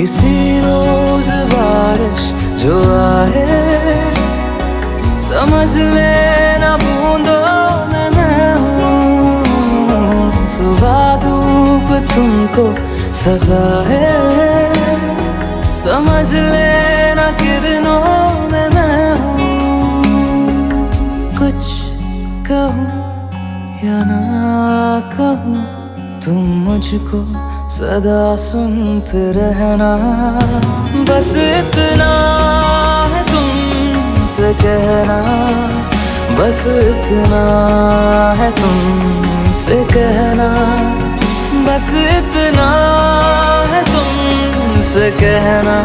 इसी रोज बारिश जो आए, समझ लेना बूंदों में मैं हूँ। सुबह धूप तुमको सताए, समझ लेना किरणों में मैं हूँ। कुछ कहूँ या ना कहूँ, तुम मुझको सदा सुनते रहना। बस इतना है तुमसे कहना, बस इतना है तुमसे कहना, बस इतना है तुमसे कहना।